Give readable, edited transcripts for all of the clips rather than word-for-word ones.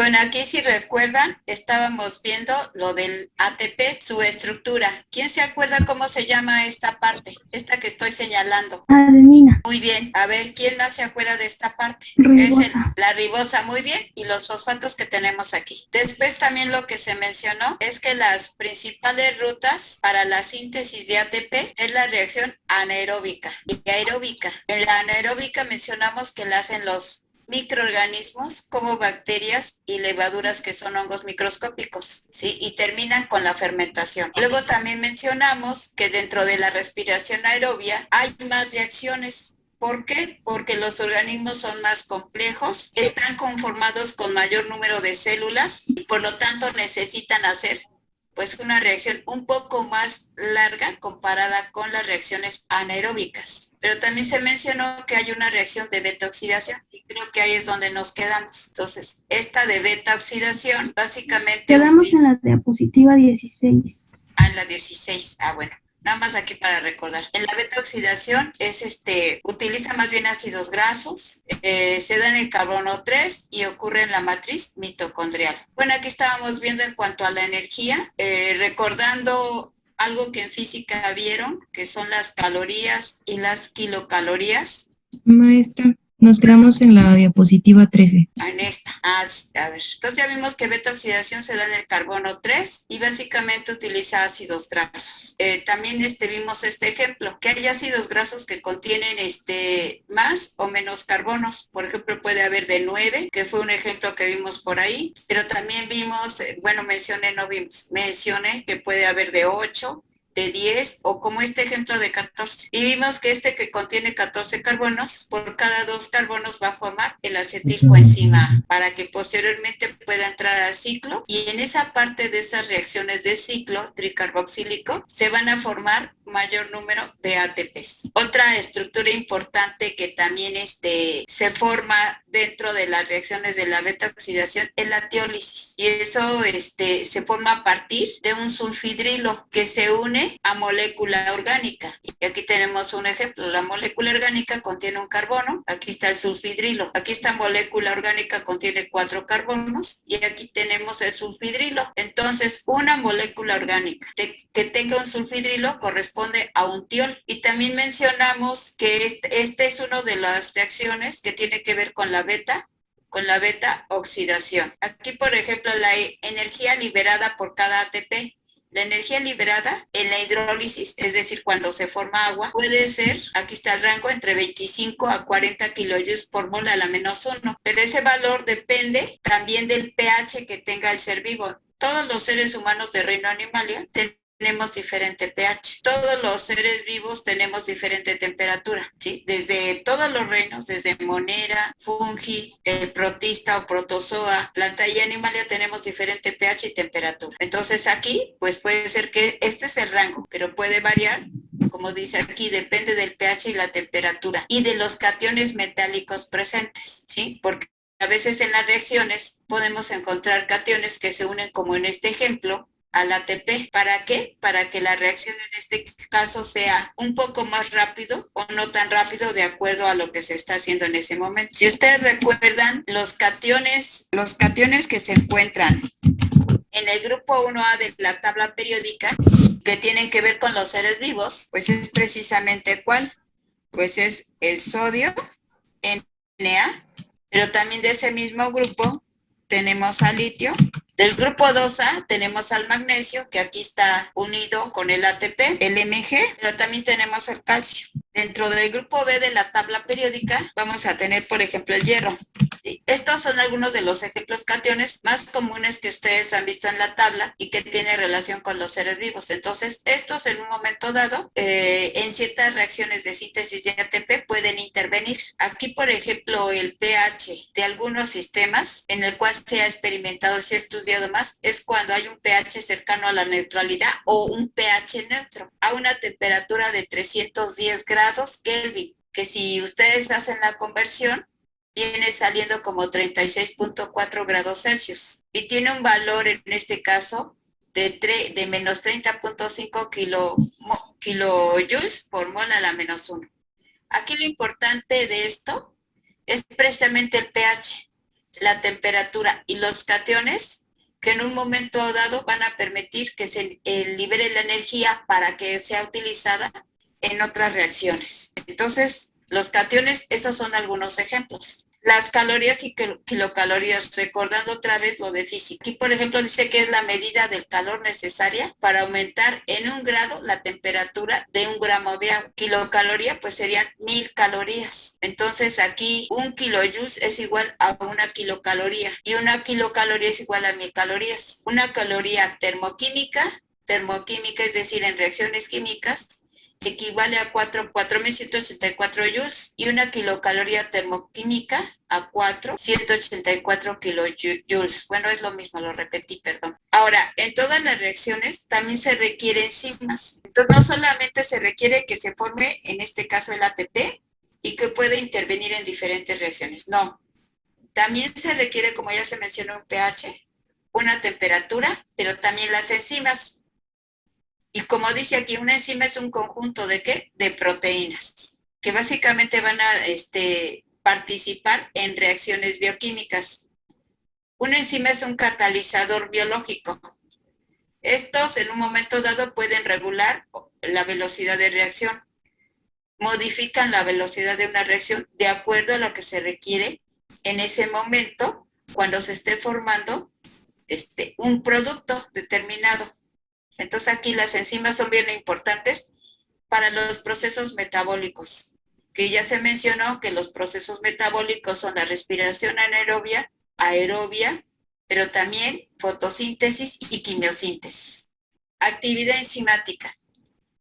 Bueno, aquí si recuerdan, estábamos viendo lo del ATP, su estructura. ¿Quién se acuerda cómo se llama esta parte? Esta que estoy señalando. Adenina, Muy bien. A ver, ¿quién más se acuerda de esta parte? ribosa. La ribosa, muy bien, y los fosfatos que tenemos aquí. Después también lo que se mencionó es que las principales rutas para la síntesis de ATP es la reacción anaeróbica y aeróbica. En la anaeróbica mencionamos que la hacen los microorganismos como bacterias y levaduras que son hongos microscópicos, ¿sí? Y terminan con la fermentación. Luego también mencionamos que dentro de la respiración aerobia hay más reacciones. ¿Por qué? Porque los organismos son más complejos, están conformados con mayor número de células y por lo tanto necesitan hacer pues una reacción un poco más larga comparada con las reacciones anaeróbicas. Pero también se mencionó que hay una reacción de beta oxidación y creo que ahí es donde nos quedamos. Entonces, esta de beta oxidación básicamente Quedamos en la diapositiva 16. en la 16. Ah, bueno. Nada más aquí para recordar. En la beta oxidación es utiliza más bien ácidos grasos, se da en el carbono 3 y ocurre en la matriz mitocondrial. Bueno, aquí estábamos viendo en cuanto a la energía, recordando algo que en física vieron, que son las calorías y las kilocalorías. Maestra, nos quedamos en la diapositiva 13. En esta. Ah, sí, a ver. Entonces ya vimos que beta oxidación se da en el carbono 3 y básicamente utiliza ácidos grasos. También vimos este ejemplo, que hay ácidos grasos que contienen más o menos carbonos. Por ejemplo, puede haber de 9, que fue un ejemplo que vimos por ahí, pero también vimos, mencioné que puede haber de 8, de 10 o como este ejemplo de 14. Y vimos que que contiene 14 carbonos, por cada 2 carbonos va a formar el acetilcoenzima para que posteriormente pueda entrar al ciclo y en esa parte de esas reacciones de ciclo tricarboxílico se van a formar mayor número de ATPs. Otra estructura importante que también se forma dentro de las reacciones de la beta oxidación es la tiólisis y eso se forma a partir de un sulfidrilo que se une a molécula orgánica. Y aquí tenemos un ejemplo, la molécula orgánica contiene un carbono, aquí está el sulfidrilo, aquí esta molécula orgánica contiene 4 carbonos y aquí tenemos el sulfidrilo. Entonces, una molécula orgánica que tenga un sulfidrilo corresponde a un tiol. Y también mencionamos que este es una de las reacciones que tiene que ver con la beta oxidación. Aquí, por ejemplo, la energía liberada por cada ATP. La energía liberada en la hidrólisis, es decir, cuando se forma agua, puede ser, aquí está el rango, entre 25 a 40 kilojoules por mol a la -1, pero ese valor depende también del pH que tenga el ser vivo. Todos los seres humanos de reino animalia tenemos diferente pH. Todos los seres vivos tenemos diferente temperatura, ¿sí? Desde todos los reinos, desde monera, fungi, protista o protozoa, planta y animalia, tenemos diferente pH y temperatura. Entonces aquí, pues puede ser que este es el rango, pero puede variar. Como dice aquí, depende del pH y la temperatura y de los cationes metálicos presentes, ¿sí? Porque a veces en las reacciones podemos encontrar cationes que se unen, como en este ejemplo, al ATP. ¿Para qué? Para que la reacción en este caso sea un poco más rápido o no tan rápido de acuerdo a lo que se está haciendo en ese momento. Si ustedes recuerdan, los cationes que se encuentran en el grupo 1A de la tabla periódica que tienen que ver con los seres vivos, pues es precisamente ¿cuál? Pues es el sodio, Na, pero también de ese mismo grupo tenemos al litio. Del grupo 2A tenemos al magnesio, que aquí está unido con el ATP, el Mg, pero también tenemos el calcio. Dentro del grupo B de la tabla periódica vamos a tener, por ejemplo, el hierro. ¿Sí? Estos son algunos de los ejemplos cationes más comunes que ustedes han visto en la tabla y que tienen relación con los seres vivos. Entonces, estos en un momento dado, en ciertas reacciones de síntesis de ATP pueden intervenir. Aquí, por ejemplo, el pH de algunos sistemas en el cual se ha experimentado, se ha estudiado más, es cuando hay un pH cercano a la neutralidad o un pH neutro, a una temperatura de 310 grados Kelvin, que si ustedes hacen la conversión, viene saliendo como 36.4 grados Celsius y tiene un valor en este caso de menos 30.5 kilojoules por mol a la -1. Aquí lo importante de esto es precisamente el pH. la temperatura y los cationes que en un momento dado van a permitir que se libere la energía para que sea utilizada en otras reacciones. Entonces, los cationes, esos son algunos ejemplos. Las calorías y kilocalorías, recordando otra vez lo de física. Aquí, por ejemplo, dice que es la medida del calor necesaria para aumentar en 1 grado la temperatura de 1 gramo de agua. Kilocaloría, pues serían 1000 calorías. Entonces, aquí 1 kilojoules es igual a 1 kilocaloría y 1 kilocaloría es igual a 1000 calorías. Una caloría termoquímica, es decir, en reacciones químicas, equivale a 4.184 joules y 1 kilocaloría termoquímica a 4.184 kilojoules. Bueno, es lo mismo, lo repetí, perdón. Ahora, en todas las reacciones también se requieren enzimas. Entonces, no solamente se requiere que se forme, en este caso, el ATP y que pueda intervenir en diferentes reacciones. No, también se requiere, como ya se mencionó, un pH, una temperatura, pero también las enzimas. Y como dice aquí, una enzima es un conjunto ¿de qué? De proteínas, que básicamente van a participar en reacciones bioquímicas. Una enzima es un catalizador biológico. Estos en un momento dado pueden regular la velocidad de reacción. Modifican la velocidad de una reacción de acuerdo a lo que se requiere en ese momento cuando se esté formando un producto determinado. Entonces aquí las enzimas son bien importantes para los procesos metabólicos, que ya se mencionó que los procesos metabólicos son la respiración anaerobia, aerobia, pero también fotosíntesis y quimiosíntesis. Actividad enzimática.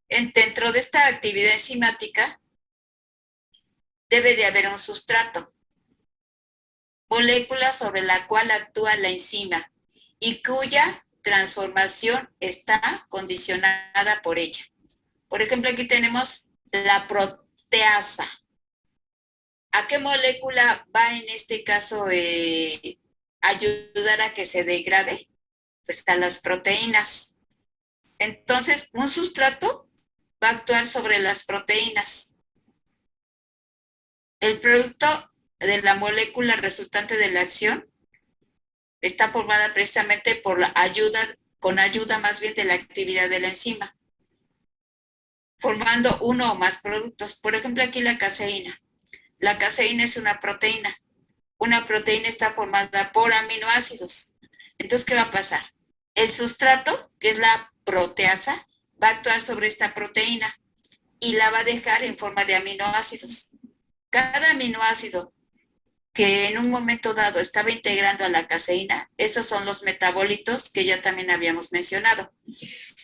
Dentro de esta actividad enzimática debe de haber un sustrato, molécula sobre la cual actúa la enzima y cuya transformación está condicionada por ella. Por ejemplo, aquí tenemos la proteasa. ¿A qué molécula va en este caso ayudar a que se degrade? Pues a las proteínas. Entonces, un sustrato va a actuar sobre las proteínas. El producto de la molécula resultante de la acción está formada precisamente por con ayuda más bien de la actividad de la enzima, formando uno o más productos. Por ejemplo, aquí la caseína. La caseína es una proteína. Una proteína está formada por aminoácidos. Entonces, ¿qué va a pasar? El sustrato, que es la proteasa, va a actuar sobre esta proteína y la va a dejar en forma de aminoácidos. Cada aminoácido que en un momento dado estaba integrando a la caseína, esos son los metabolitos que ya también habíamos mencionado.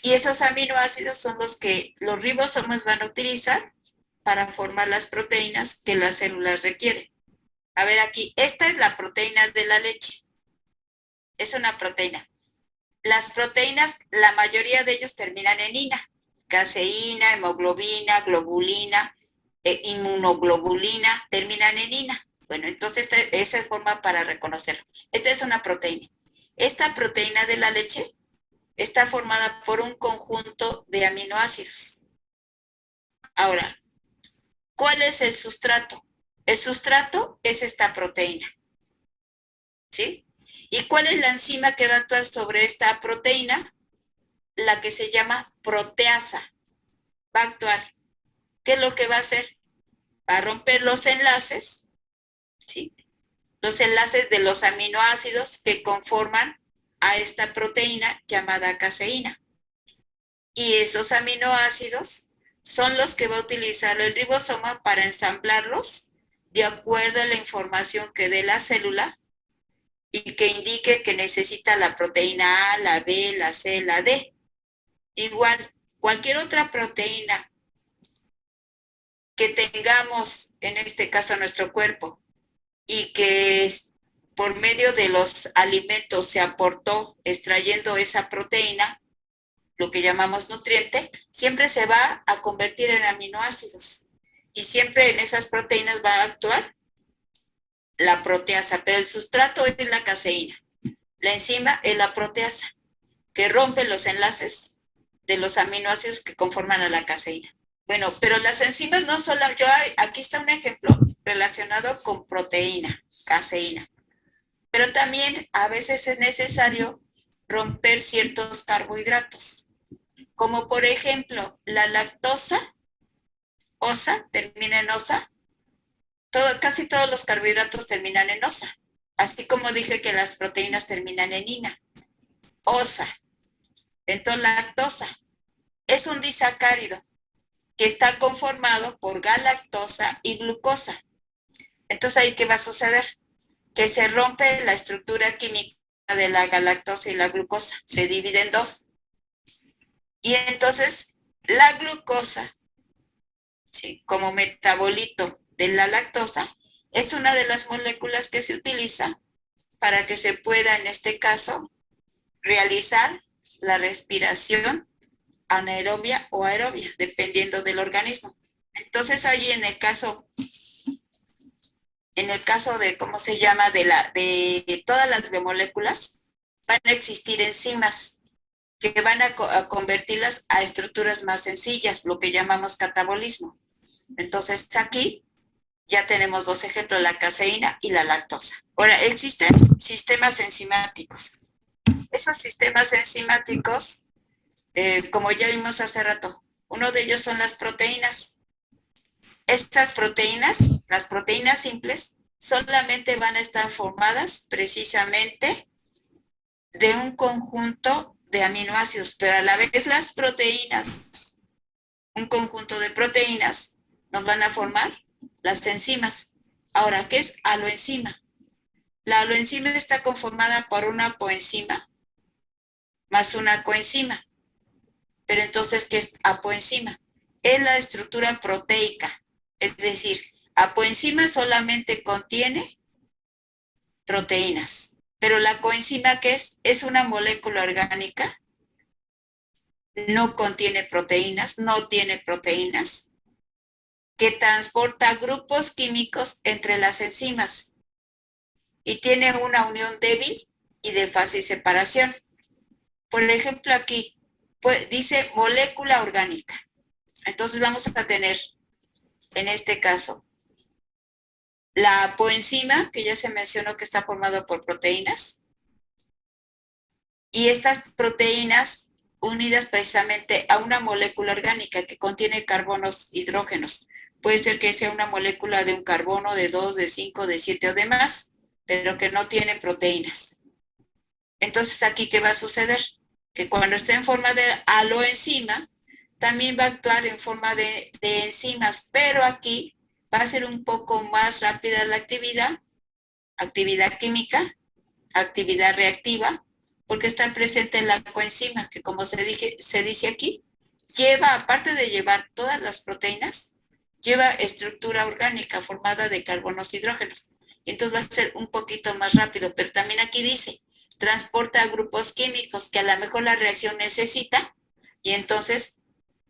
Y esos aminoácidos son los que los ribosomas van a utilizar para formar las proteínas que las células requieren. A ver aquí, esta es la proteína de la leche. Es una proteína. Las proteínas, la mayoría de ellos terminan en ina. Caseína, hemoglobina, globulina, inmunoglobulina, terminan en ina. Bueno, entonces esa es forma para reconocerlo. Esta es una proteína. Esta proteína de la leche está formada por un conjunto de aminoácidos. Ahora, ¿cuál es el sustrato? El sustrato es esta proteína. ¿Sí? ¿Y cuál es la enzima que va a actuar sobre esta proteína? La que se llama proteasa. Va a actuar. ¿Qué es lo que va a hacer? Va a romper los enlaces, ¿sí? Los enlaces de los aminoácidos que conforman a esta proteína llamada caseína. Y esos aminoácidos son los que va a utilizar el ribosoma para ensamblarlos de acuerdo a la información que dé la célula y que indique que necesita la proteína A, la B, la C, la D. Igual, cualquier otra proteína que tengamos, en este caso nuestro cuerpo, y que por medio de los alimentos se aportó extrayendo esa proteína, lo que llamamos nutriente, siempre se va a convertir en aminoácidos. Y siempre en esas proteínas va a actuar la proteasa, pero el sustrato es la caseína. La enzima es la proteasa, que rompe los enlaces de los aminoácidos que conforman a la caseína. Bueno, pero las enzimas no solo, aquí está un ejemplo relacionado con proteína, caseína. Pero también a veces es necesario romper ciertos carbohidratos, como por ejemplo la lactosa, osa, termina en osa, casi todos los carbohidratos terminan en osa, así como dije que las proteínas terminan en ina. Osa, entonces lactosa, es un disacárido que está conformado por galactosa y glucosa. Entonces, ¿ahí qué va a suceder? Que se rompe la estructura química de la galactosa y la glucosa, se divide en dos. Y entonces, la glucosa, ¿sí?, como metabolito de la lactosa, es una de las moléculas que se utiliza para que se pueda, en este caso, realizar la respiración anaerobia o aerobia, dependiendo del organismo. Entonces, allí en el caso de, ¿cómo se llama?, de todas las biomoléculas, van a existir enzimas que van a convertirlas a estructuras más sencillas, lo que llamamos catabolismo. Entonces, aquí ya tenemos dos ejemplos, la caseína y la lactosa. Ahora, existen sistemas enzimáticos. Esos sistemas enzimáticos, como ya vimos hace rato, uno de ellos son las proteínas. Estas proteínas, las proteínas simples, solamente van a estar formadas precisamente de un conjunto de aminoácidos, pero a la vez las proteínas, un conjunto de proteínas, nos van a formar las enzimas. Ahora, ¿qué es aloenzima? La aloenzima está conformada por una apoenzima más una coenzima. Pero entonces, ¿qué es apoenzima? Es la estructura proteica. Es decir, apoenzima solamente contiene proteínas. Pero la coenzima, ¿qué es? Es una molécula orgánica. No contiene proteínas, no tiene proteínas, que transporta grupos químicos entre las enzimas y tiene una unión débil y de fácil separación. Por ejemplo, aquí pues, dice molécula orgánica. Entonces vamos a tener, en este caso, la apoenzima, que ya se mencionó que está formado por proteínas, y estas proteínas unidas precisamente a una molécula orgánica que contiene carbonos, hidrógenos. Puede ser que sea una molécula de un carbono, de 2, de 5, de 7 o de más, pero que no tiene proteínas. Entonces, ¿aquí qué va a suceder? Que cuando esté en forma de aloenzima, también va a actuar en forma de enzimas, pero aquí va a ser un poco más rápida la actividad química, actividad reactiva, porque está presente en la coenzima, que como se dice aquí, lleva, aparte de llevar todas las proteínas, lleva estructura orgánica formada de carbonos y hidrógenos. Y entonces va a ser un poquito más rápido, pero también aquí dice, transporta grupos químicos que a lo mejor la reacción necesita, y entonces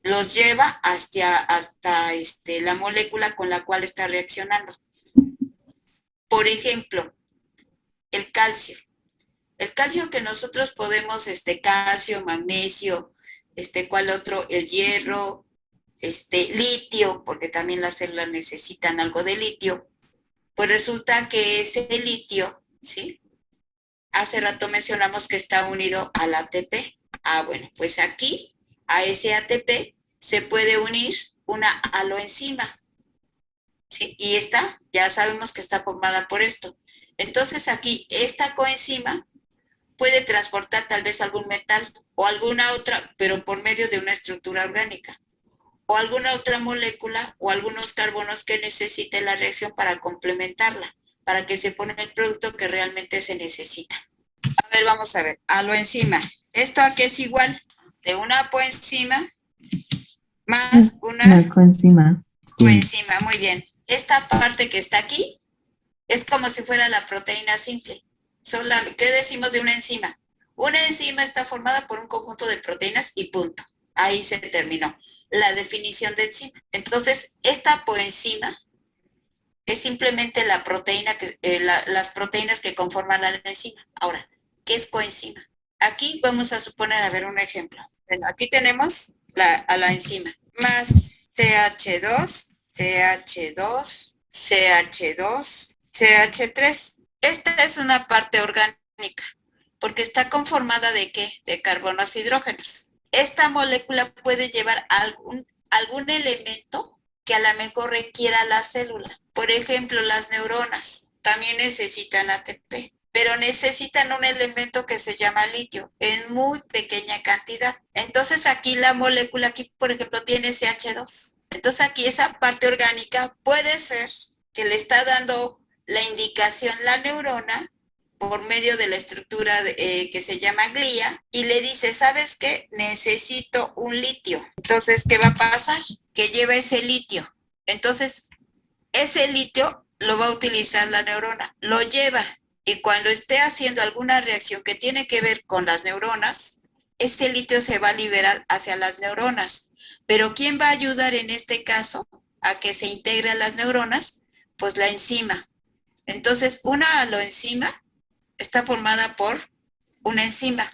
los lleva hasta la molécula con la cual está reaccionando. Por ejemplo, el calcio. El calcio que nosotros podemos, calcio, magnesio, ¿cuál otro? El hierro, litio, porque también las células necesitan algo de litio. Pues resulta que ese litio, ¿sí? Hace rato mencionamos que está unido al ATP. Bueno, pues aquí, a ese ATP, se puede unir una aloenzima, ¿sí? Y esta, ya sabemos que está formada por esto. Entonces aquí, esta coenzima puede transportar tal vez algún metal o alguna otra, pero por medio de una estructura orgánica, o alguna otra molécula o algunos carbonos que necesite la reacción para complementarla, para que se ponga el producto que realmente se necesita. A ver, vamos a ver, aloenzima. ¿Esto a qué es igual? De una apoenzima más una coenzima. coenzima, muy bien. Esta parte que está aquí es como si fuera la proteína simple. ¿Qué decimos de una enzima? Una enzima está formada por un conjunto de proteínas y punto. Ahí se terminó la definición de enzima. Entonces, esta apoenzima es simplemente la proteína las proteínas que conforman la enzima. Ahora, ¿qué es coenzima? Aquí vamos a suponer, a ver, un ejemplo. Bueno, aquí tenemos a la enzima. Más CH2, CH2, CH2, CH3. Esta es una parte orgánica, porque está conformada ¿de qué? De carbonos e hidrógenos. Esta molécula puede llevar algún elemento que a lo mejor requiera la célula. Por ejemplo, las neuronas también necesitan ATP, pero necesitan un elemento que se llama litio en muy pequeña cantidad. Entonces aquí la molécula, aquí por ejemplo, tiene CH2. Entonces aquí esa parte orgánica puede ser que le está dando la indicación la neurona por medio de la estructura que se llama glía y le dice, ¿sabes qué? Necesito un litio. Entonces, ¿qué va a pasar? Que lleva ese litio. Entonces, ese litio lo va a utilizar la neurona, lo lleva y cuando esté haciendo alguna reacción que tiene que ver con las neuronas, ese litio se va a liberar hacia las neuronas. Pero ¿quién va a ayudar en este caso a que se integren las neuronas? Pues la enzima. Entonces, una aloenzima está formada por una enzima.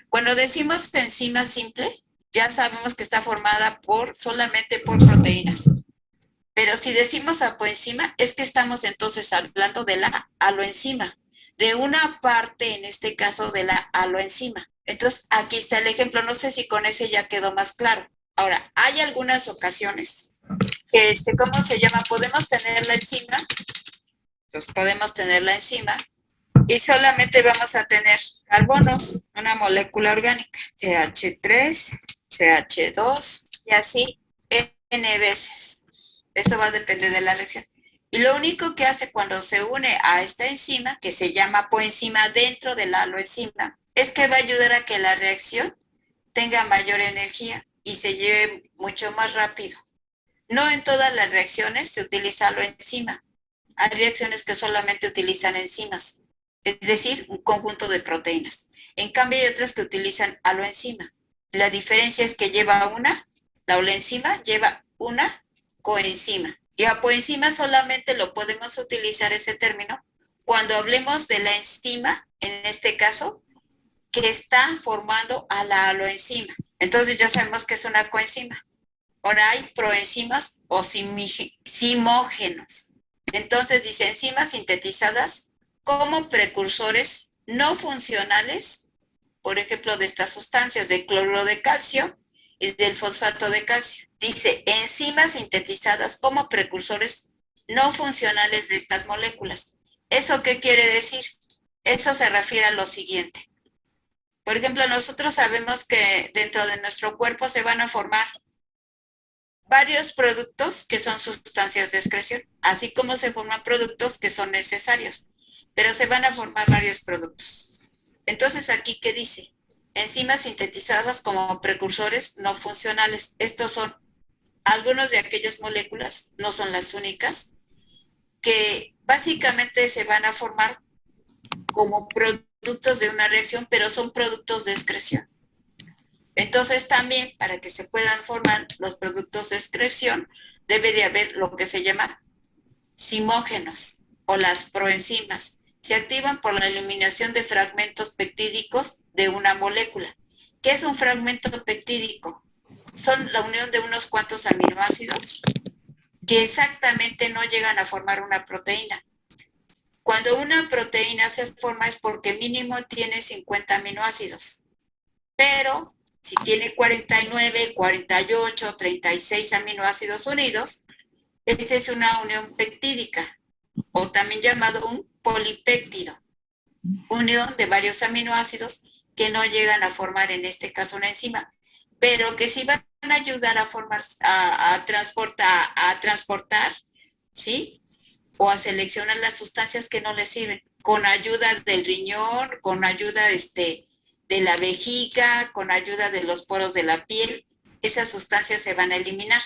Cuando decimos enzima simple, ya sabemos que está formada solamente por proteínas. Pero si decimos apoenzima, es que estamos entonces hablando de la aloenzima, de una parte, en este caso, de la aloenzima. Entonces, aquí está el ejemplo. No sé si con ese ya quedó más claro. Ahora, hay algunas ocasiones que, ¿cómo se llama? Podemos tener la enzima, pues podemos tener la enzima y solamente vamos a tener carbonos, una molécula orgánica, CH3, CH2 y así N veces. Eso va a depender de la reacción. Y lo único que hace cuando se une a esta enzima, que se llama poenzima dentro de la aloenzima, es que va a ayudar a que la reacción tenga mayor energía y se lleve mucho más rápido. No en todas las reacciones se utiliza aloenzima. Hay reacciones que solamente utilizan enzimas, es decir, un conjunto de proteínas. En cambio, hay otras que utilizan aloenzima. La diferencia es que la aloenzima lleva una coenzima. Y apoenzima solamente lo podemos utilizar ese término cuando hablemos de la enzima, en este caso, que está formando a la aloenzima. Entonces ya sabemos que es una coenzima. Ahora hay proenzimas o simógenos. Entonces dice enzimas sintetizadas como precursores no funcionales, por ejemplo, de estas sustancias, del cloruro de calcio y del fosfato de calcio. Dice enzimas sintetizadas como precursores no funcionales de estas moléculas. ¿Eso qué quiere decir? Eso se refiere a lo siguiente. Por ejemplo, nosotros sabemos que dentro de nuestro cuerpo se van a formar varios productos que son sustancias de excreción, así como se forman productos que son necesarios, pero se van a formar varios productos. Entonces, aquí, ¿qué dice? Enzimas sintetizadas como precursores no funcionales. Estos son algunos de aquellas moléculas, no son las únicas, que básicamente se van a formar como productos de una reacción, pero son productos de excreción. Entonces también para que se puedan formar los productos de excreción debe de haber lo que se llama simógenos o las proenzimas. Se activan por la eliminación de fragmentos peptídicos de una molécula. ¿Qué es un fragmento peptídico? Son la unión de unos cuantos aminoácidos que exactamente no llegan a formar una proteína. Cuando una proteína se forma es porque mínimo tiene 50 aminoácidos, pero si tiene 49, 48, 36 aminoácidos unidos, esa es una unión peptídica, o también llamado un polipéptido, unión de varios aminoácidos que no llegan a formar en este caso una enzima, pero que sí van a ayudar a formar, a transportar, ¿sí? O a seleccionar las sustancias que no les sirven, con ayuda del riñón, con ayuda de la vejiga, con ayuda de los poros de la piel. Esas sustancias se van a eliminar,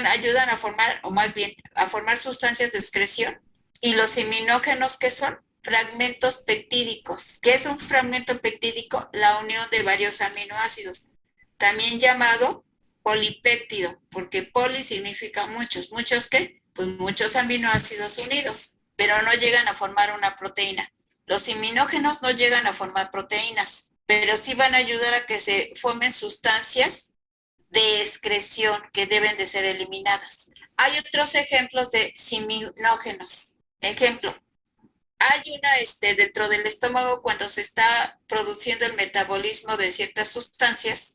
ayudan a formar, o más bien, a formar sustancias de excreción. Y los iminógenos, ¿qué son? Fragmentos peptídicos. ¿Qué es un fragmento peptídico? La unión de varios aminoácidos, también llamado polipéptido, porque poli significa muchos. ¿Muchos qué? Pues muchos aminoácidos unidos, pero no llegan a formar una proteína. Los iminógenos no llegan a formar proteínas, pero sí van a ayudar a que se formen sustancias de excreción que deben de ser eliminadas. Hay otros ejemplos de siminógenos. Ejemplo, Hay una, dentro del estómago, cuando se está produciendo el metabolismo de ciertas sustancias,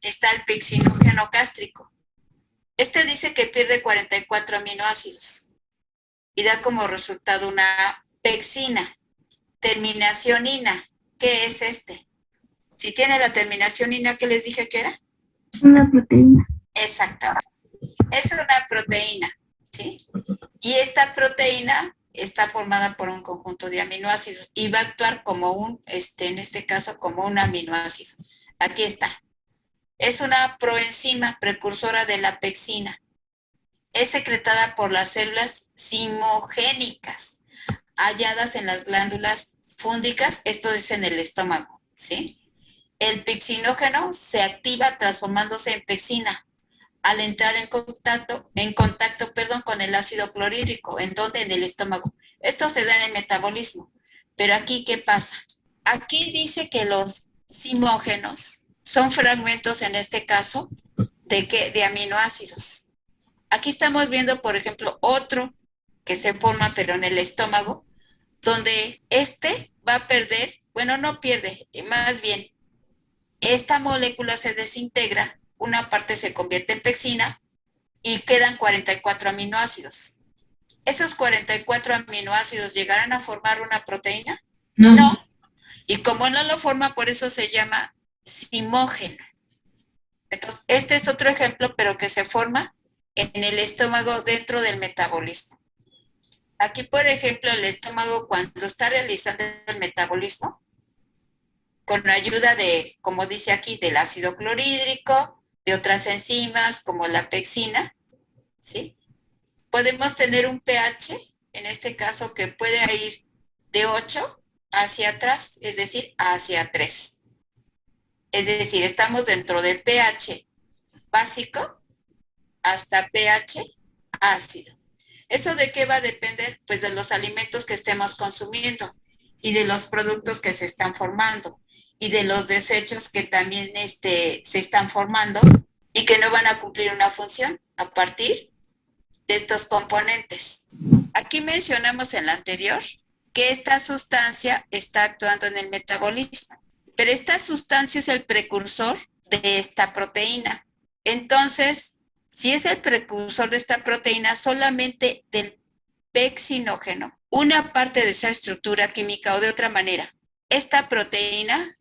está el pexinógeno gástrico. Este dice que pierde 44 aminoácidos y da como resultado una pexina, terminación ina. ¿Qué es este? Si tiene la terminación ina, ¿qué les dije que era? Una proteína. Exactamente. Es una proteína, ¿sí? Y esta proteína está formada por un conjunto de aminoácidos y va a actuar como en este caso, como un aminoácido. Aquí está. Es una proenzima precursora de la pexina. Es secretada por las células zimogénicas halladas en las glándulas fúngicas, esto es en el estómago, ¿sí? El pexinógeno se activa transformándose en pexina al entrar en contacto, con el ácido clorhídrico, ¿en donde? En el estómago. Esto se da en el metabolismo. Pero aquí, ¿qué pasa? Aquí dice que los zimógenos son fragmentos, en este caso, ¿de qué? De aminoácidos. Aquí estamos viendo, por ejemplo, otro que se forma, pero en el estómago, donde va a perder, bueno, no pierde, más bien, esta molécula se desintegra, una parte se convierte en pexina y quedan 44 aminoácidos. ¿Esos 44 aminoácidos llegarán a formar una proteína? No. No. Y como no lo forma, por eso se llama zimógeno. Entonces, este es otro ejemplo, pero que se forma en el estómago dentro del metabolismo. Aquí, por ejemplo, el estómago, cuando está realizando el metabolismo, con ayuda de, como dice aquí, del ácido clorhídrico, de otras enzimas como la pexina, ¿sí? Podemos tener un pH, en este caso, que puede ir de 8 hacia atrás, es decir, hacia 3. Es decir, estamos dentro de pH básico hasta pH ácido. ¿Eso de qué va a depender? Pues de los alimentos que estemos consumiendo y de los productos que se están formando y de los desechos que también se están formando y que no van a cumplir una función a partir de estos componentes. Aquí mencionamos en la anterior que esta sustancia está actuando en el metabolismo, pero esta sustancia es el precursor de esta proteína. Entonces, si es el precursor de esta proteína, solamente del pexinógeno, una parte de esa estructura química, o de otra manera, esta proteína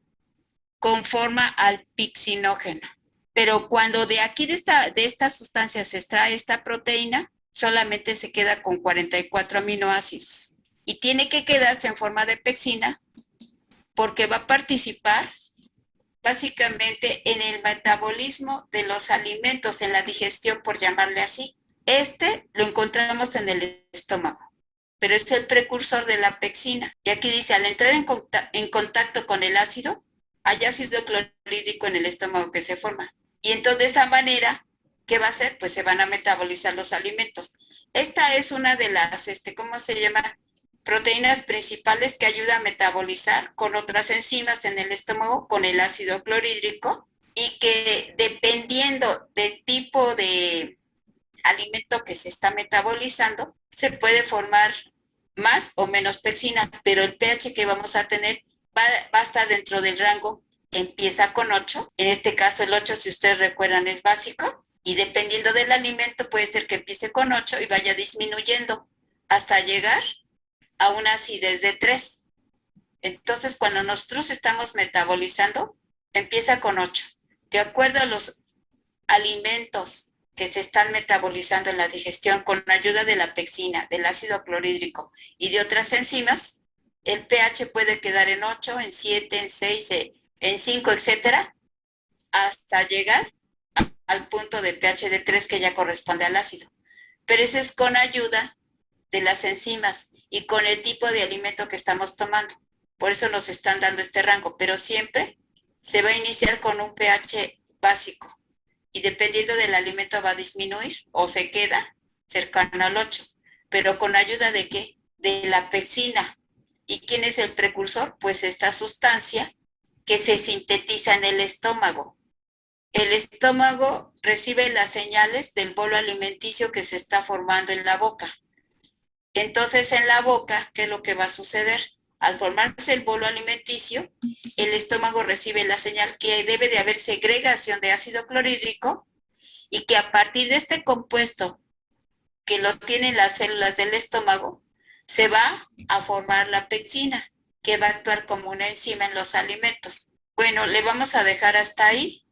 conforma al pexinógeno. Pero cuando de aquí, de esta sustancia, se extrae esta proteína, solamente se queda con 44 aminoácidos. Y tiene que quedarse en forma de pexina porque va a participar básicamente en el metabolismo de los alimentos, en la digestión, por llamarle así. Lo encontramos en el estómago, pero es el precursor de la pexina. Y aquí dice, al entrar en contacto con el ácido, hay ácido clorhídrico en el estómago que se forma. Y entonces, de esa manera, ¿qué va a hacer? Pues se van a metabolizar los alimentos. Esta es una de las, ¿cómo se llama? Proteínas principales que ayuda a metabolizar con otras enzimas en el estómago con el ácido clorhídrico, y que dependiendo del tipo de alimento que se está metabolizando, se puede formar más o menos pexina, pero el pH que vamos a tener va a estar dentro del rango que empieza con 8. En este caso, el 8, si ustedes recuerdan, es básico, y dependiendo del alimento puede ser que empiece con 8 y vaya disminuyendo hasta llegar a una acidez de 3. Entonces, cuando nosotros estamos metabolizando, empieza con 8. De acuerdo a los alimentos que se están metabolizando en la digestión con ayuda de la pexina, del ácido clorhídrico y de otras enzimas, el pH puede quedar en 8, en 7, en 6, en 5, etcétera, hasta llegar al punto de pH de 3 que ya corresponde al ácido. Pero eso es con ayuda de las enzimas y con el tipo de alimento que estamos tomando. Por eso nos están dando este rango, pero siempre se va a iniciar con un pH básico y dependiendo del alimento va a disminuir o se queda cercano al 8. ¿Pero con ayuda de qué? De la pexina. ¿Y quién es el precursor? Pues esta sustancia que se sintetiza en el estómago. El estómago recibe las señales del bolo alimenticio que se está formando en la boca. Entonces en la boca, ¿qué es lo que va a suceder? Al formarse el bolo alimenticio, el estómago recibe la señal que debe de haber segregación de ácido clorhídrico y que a partir de este compuesto que lo tienen las células del estómago, se va a formar la pectina, que va a actuar como una enzima en los alimentos. Bueno, le vamos a dejar hasta ahí